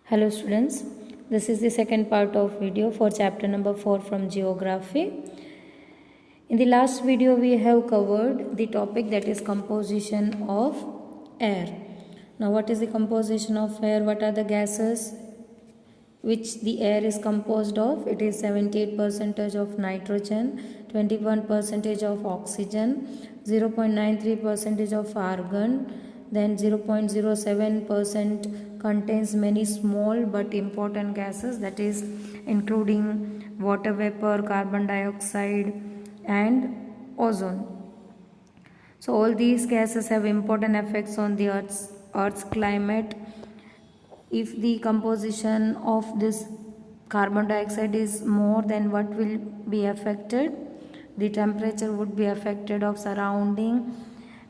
Hello students, this is the second part of video for chapter number 4 from geography. In the last video we have covered the topic that is composition of air. Now what is the composition of air? What are the gases which the air is composed of? It is 78% of nitrogen, 21% of oxygen, 0.93% of argon, then 0.07% contains many small but important gases, that is including water vapor, carbon dioxide and ozone. So all these gases have important effects on the earth's climate. If the composition of this carbon dioxide is more, then what will be affected? The temperature would be affected of surrounding,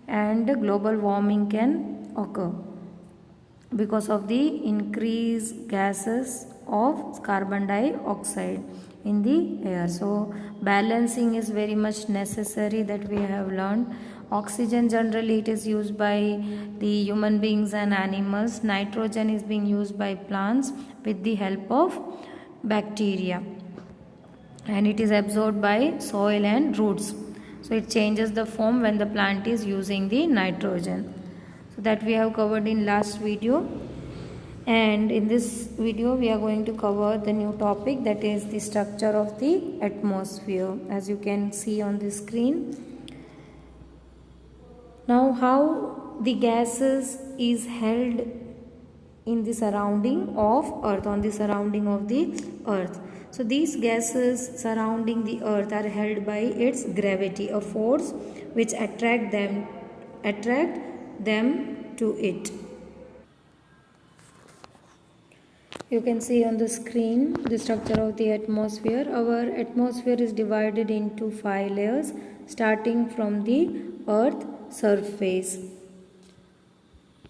and global warming can occur because of the increased gases of carbon dioxide in the air. So balancing is very much necessary, that we have learned. Oxygen generally it is used by the human beings and animals. Nitrogen is being used by plants with the help of bacteria, and it is absorbed by soil and roots. So it changes the form when the plant is using the nitrogen. So that we have covered in last video, and in this video we are going to cover the new topic, that is the structure of the atmosphere, as you can see on the screen. Now how the gases is held in the surrounding of earth, on the surrounding of the earth. So these gases surrounding the earth are held by its gravity, a force which attract them to it. You can see on the screen the structure of the atmosphere. Our atmosphere is divided into 5 layers starting from the earth surface.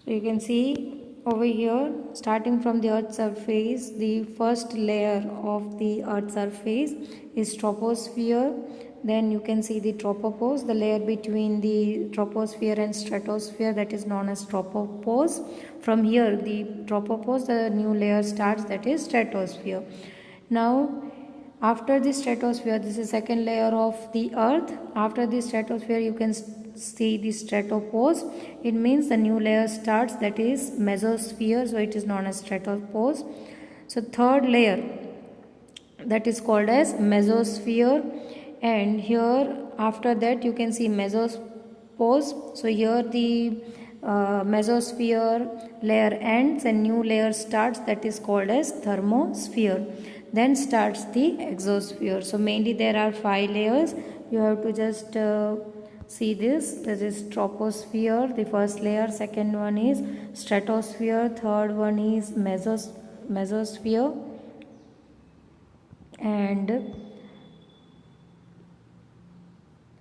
So you can see over here, starting from the earth surface, the first layer of the earth surface is troposphere. Then you can see the tropopause, the layer between the troposphere and stratosphere, that is known as tropopause. From here, the tropopause, the new layer starts, that is stratosphere. Now after the stratosphere, this is second layer of the earth. After the stratosphere you can see the stratopause. It means the new layer starts, that is mesosphere, so it is known as stratopause. So third layer, that is called as mesosphere, and here after that you can see mesopause. So here the mesosphere layer ends and new layer starts, that is called as thermosphere. Then starts the exosphere. So mainly there are 5 layers. You have to just see this. This is troposphere, the first layer. Second one is stratosphere. Third one is mesosphere. And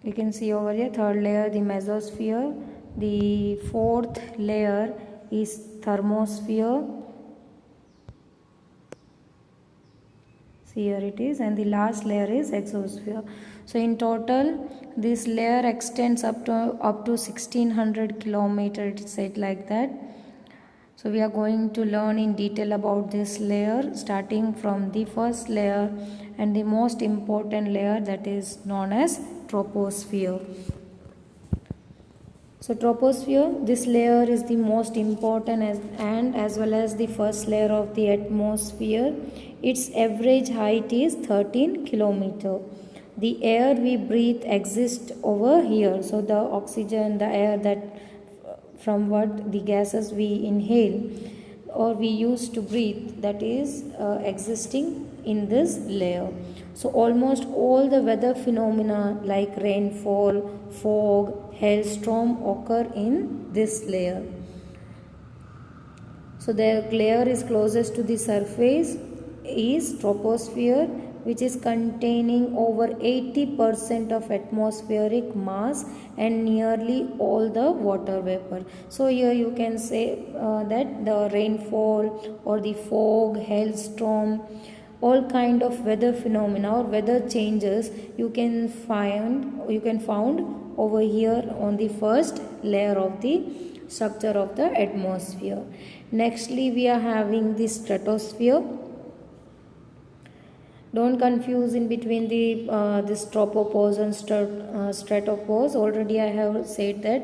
you can see over here, third layer the mesosphere. The fourth layer is thermosphere. Here it is, and the last layer is exosphere. So in total this layer extends up to 1600 kilometers, it's said like that. So we are going to learn in detail about this layer, starting from the first layer and the most important layer, that is known as troposphere. So troposphere, this layer is the most important as well as the first layer of the atmosphere. Its average height is 13 kilometers. The air we breathe exists over here. So the oxygen, the air that from what the gases we inhale or we use to breathe, that is existing in this layer. So almost all the weather phenomena like rainfall, fog, hailstorm occur in this layer. So the layer is closest to the surface is troposphere, which is containing over 80% of atmospheric mass and nearly all the water vapor. So here you can say that the rainfall or the fog, hailstorm, all kind of weather phenomena or weather changes you can found over here on the first layer of the structure of the atmosphere. Nextly, we are having the stratosphere. Don't confuse in between the this tropopause and stratopause. Already I have said that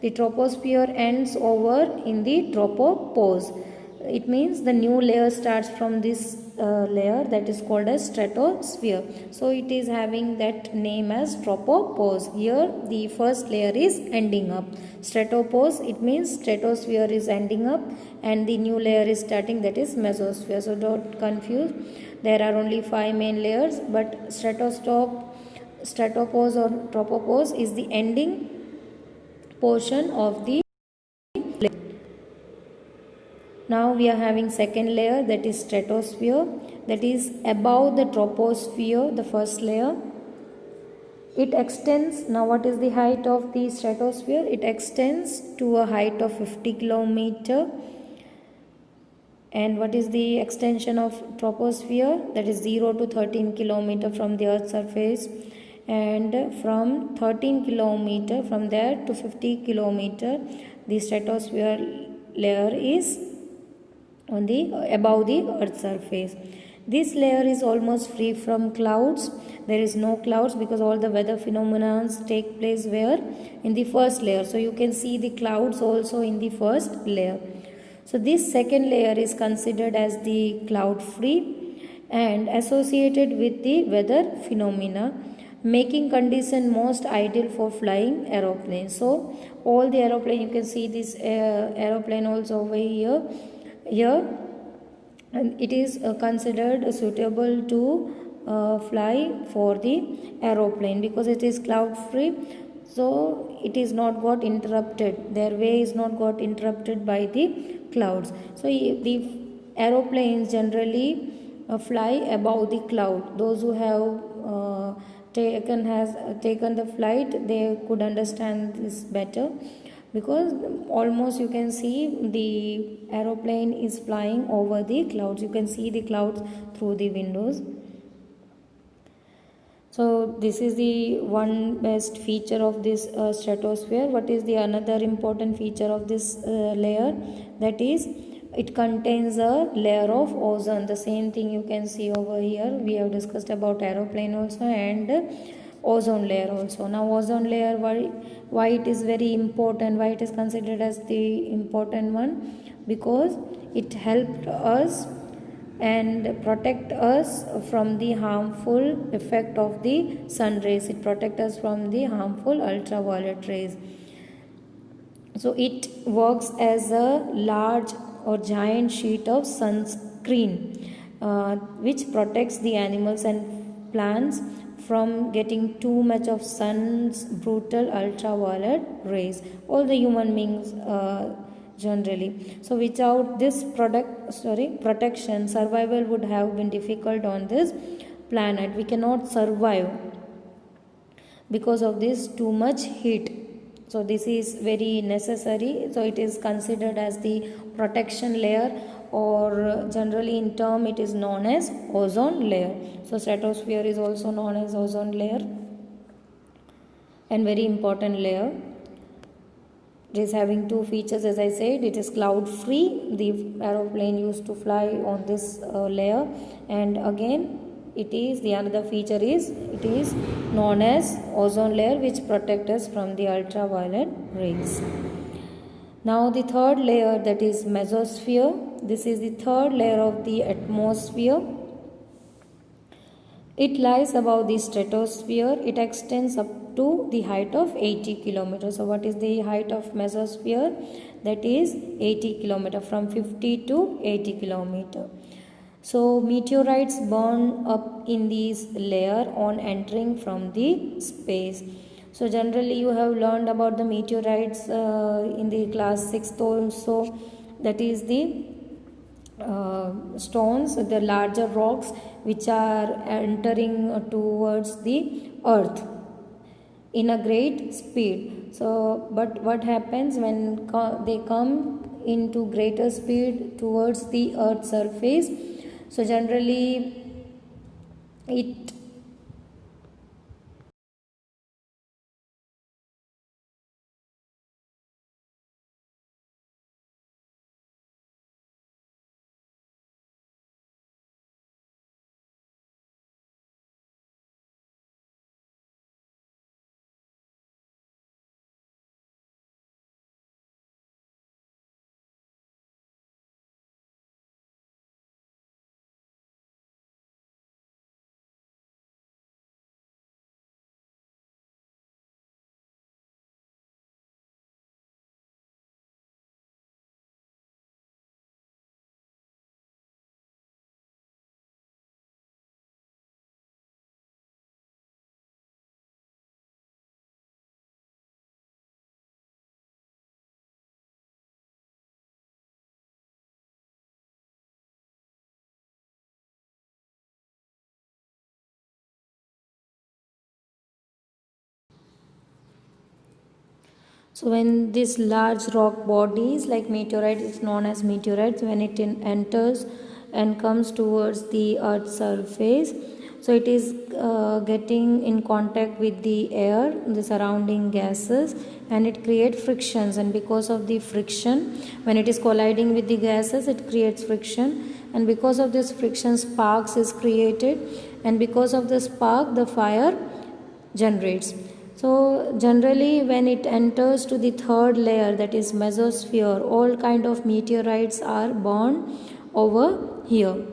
the troposphere ends over in the tropopause. It means the new layer starts from this layer that is called as stratosphere. So it is having that name as tropopause. Here the first layer is ending up. Stratopause, it means stratosphere is ending up and the new layer is starting, that is mesosphere. So don't confuse. There are only 5 main layers, but stratopause or tropopause is the ending portion of the layer. Now we are having second layer, that is stratosphere, that is above the troposphere, the first layer. It extends. Now what is the height of the stratosphere? It extends to a height of 50 kilometer. And what is the extension of troposphere? That is 0 to 13 kilometer from the earth's surface, and from 13 kilometer from there to 50 kilometer the stratosphere layer is on the above the earth's surface. This layer is almost free from clouds. There is no clouds because all the weather phenomena take place where? In the first layer. So you can see the clouds also in the first layer. So this second layer is considered as the cloud free and associated with the weather phenomena, making condition most ideal for flying aeroplanes. So all the aeroplane, you can see this aeroplane also over here. And it is considered suitable to fly for the aeroplane because it is cloud free. So it is not got interrupted, their way is not got interrupted by the clouds. So the aeroplanes generally fly above the cloud. Those who have taken the flight, they could understand this better, because almost you can see the aeroplane is flying over the clouds. You can see the clouds through the windows. So this is the one best feature of this stratosphere. What is the another important feature of this layer? That is, it contains a layer of ozone. The same thing you can see over here. We have discussed about aeroplane also and ozone layer also. Now ozone layer, why it is very important, why it is considered as the important one? Because it helped us and protect us from the harmful effect of the sun rays. It protects us from the harmful ultraviolet rays. So it works as a large or giant sheet of sunscreen which protects the animals and plants from getting too much of sun's brutal ultraviolet rays. All the human beings generally. So without this protection, survival would have been difficult on this planet. We cannot survive because of this too much heat. So this is very necessary. So it is considered as the protection layer, or generally in term it is known as ozone layer. So stratosphere is also known as ozone layer and very important layer. It is having two features, as I said. It is cloud free. The aeroplane used to fly on this layer, and again it is the another feature is it is known as ozone layer, which protects us from the ultraviolet rays. Now the third layer, that is mesosphere. This is the third layer of the atmosphere. It lies above the stratosphere. It extends up to the height of 80 kilometers. So what is the height of mesosphere? That is 80 kilometers, from 50 to 80 kilometers. So meteorites burn up in this layer on entering from the space. So generally you have learned about the meteorites in the class 6th also. That is the stones, the larger rocks which are entering towards the earth in a great speed. So but what happens when they come into greater speed towards the earth's surface? So generally it So when these large rock bodies like meteorite is known as meteorites, when it enters and comes towards the earth's surface, so it is getting in contact with the air, the surrounding gases, and it creates frictions, and because of the friction, when it is colliding with the gases, it creates friction, and because of this friction, sparks is created, and because of the spark, the fire generates. So generally when it enters to the third layer, that is mesosphere, all kind of meteorites are born over here.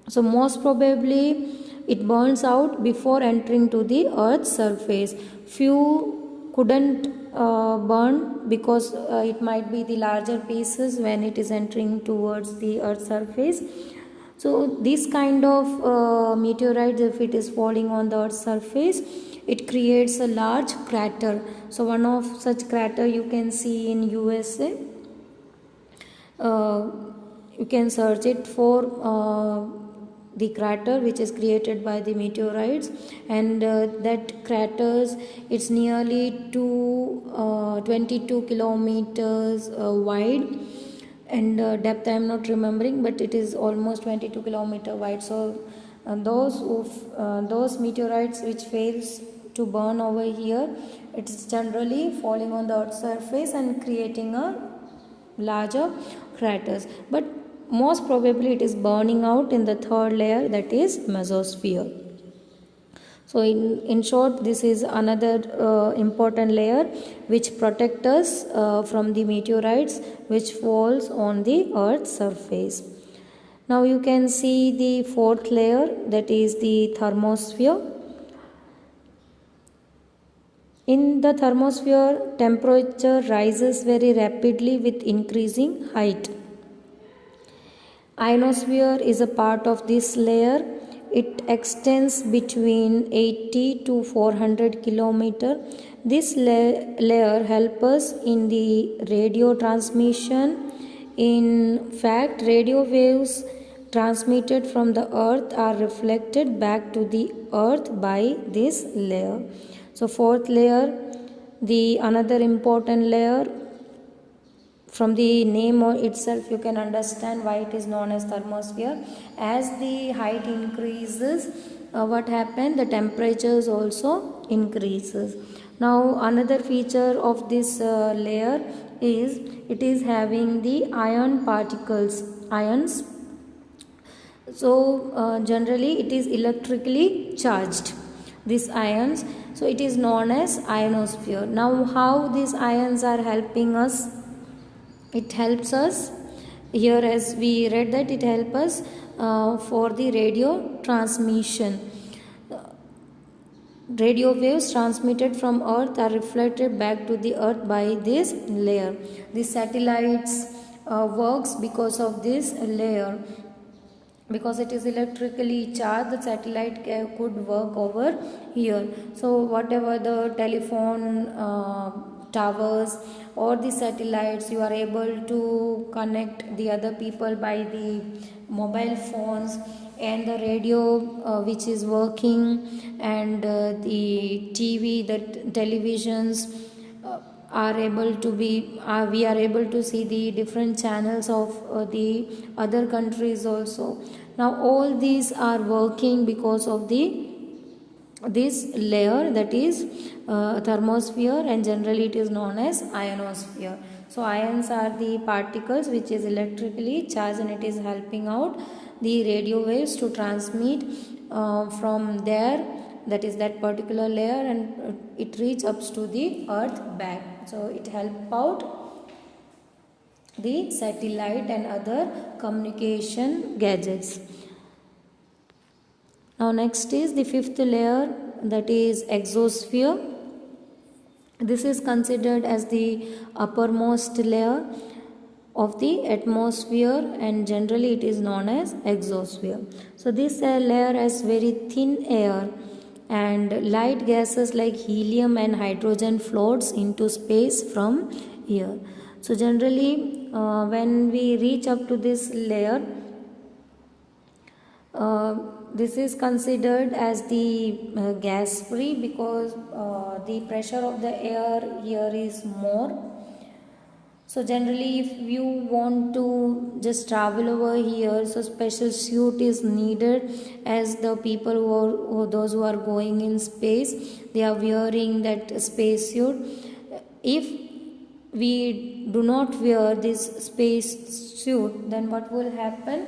So most probably it burns out before entering to the earth's surface. Few couldn't burn because it might be the larger pieces when it is entering towards the earth's surface. So this kind of meteorite, if it is falling on the earth's surface, it creates a large crater. So one of such crater you can see in USA. You can search it for the crater which is created by the meteorites, and that craters, it's nearly 22 kilometers wide, and depth I am not remembering, but it is almost 22 kilometer wide. So those meteorites which fails to burn over here, it is generally falling on the earth's surface and creating a larger craters, but most probably it is burning out in the third layer, that is mesosphere. So in short, this is another important layer which protects us from the meteorites which falls on the earth's surface. Now you can see the fourth layer, that is the thermosphere. In the thermosphere, temperature rises very rapidly with increasing height. Ionosphere is a part of this layer. It extends between 80 to 400 kilometer. This layer helps us in the radio transmission. In fact, radio waves transmitted from the earth are reflected back to the earth by this layer. So fourth layer, the another important layer, from the name itself you can understand why it is known as thermosphere. As the height increases, what happens, the temperatures also increases. Now another feature of this layer is it is having the ion particles, ions. So generally it is electrically charged, these ions. So it is known as ionosphere. Now how these ions are helping us? It helps us here, as we read that it helps us for the radio transmission. Radio waves transmitted from earth are reflected back to the earth by this layer. The satellites works because of this layer. Because it is electrically charged, the satellite could work over here. So whatever the telephone towers or the satellites, you are able to connect the other people by the mobile phones, and the radio which is working, and the TV, the televisions are able to be we are able to see the different channels of the other countries also. Now all these are working because of this layer, that is thermosphere, and generally it is known as ionosphere. So ions are the particles which is electrically charged, and it is helping out the radio waves to transmit from there, that is that particular layer, and it reach up to the earth back. So it help out the satellite and other communication gadgets. Now next is the fifth layer, that is exosphere. This is considered as the uppermost layer of the atmosphere, and generally it is known as exosphere. So this layer has very thin air, and light gases like helium and hydrogen floats into space from here. So generally when we reach up to this layer, This is considered as the gas free because the pressure of the air here is more. So generally if you want to just travel over here, so special suit is needed, as the people those who are going in space, they are wearing that space suit. If we do not wear this space suit, then what will happen?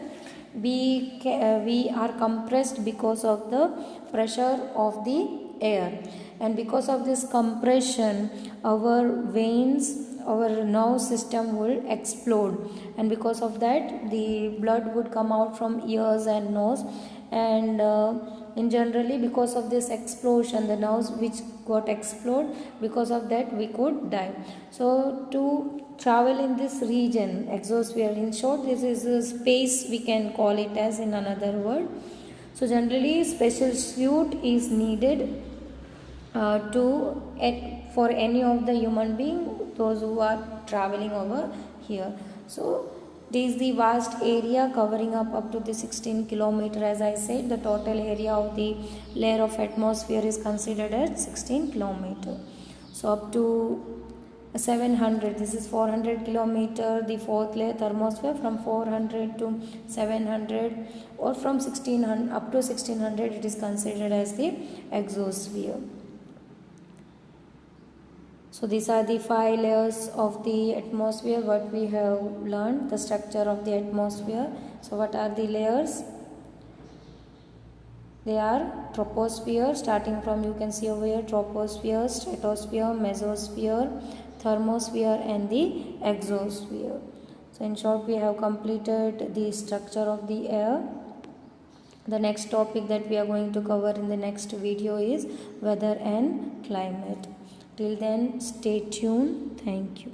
We are compressed because of the pressure of the air, and because of this compression our veins, our nerve system will explode, and because of that the blood would come out from ears and nose, and in generally because of this explosion the nerves which got explode, because of that we could die. So to travel in this region, exosphere, in short this is a space, we can call it as in another word. So generally special suit is needed for any of the human being, those who are traveling over here. So this is the vast area covering up to the 16 kilometer. As I said, the total area of the layer of atmosphere is considered as 16 kilometer. So up to 700, this is 400 kilometer, the fourth layer thermosphere. From 400 to 700, or from 1600 up to 1600, it is considered as the exosphere. So these are the 5 layers of the atmosphere what we have learned, the structure of the atmosphere. So what are the layers? They are troposphere, starting from, you can see over here, troposphere, stratosphere, mesosphere, thermosphere and the exosphere. So in short we have completed the structure of the air. The next topic that we are going to cover in the next video is weather and climate. Till then, stay tuned. Thank you.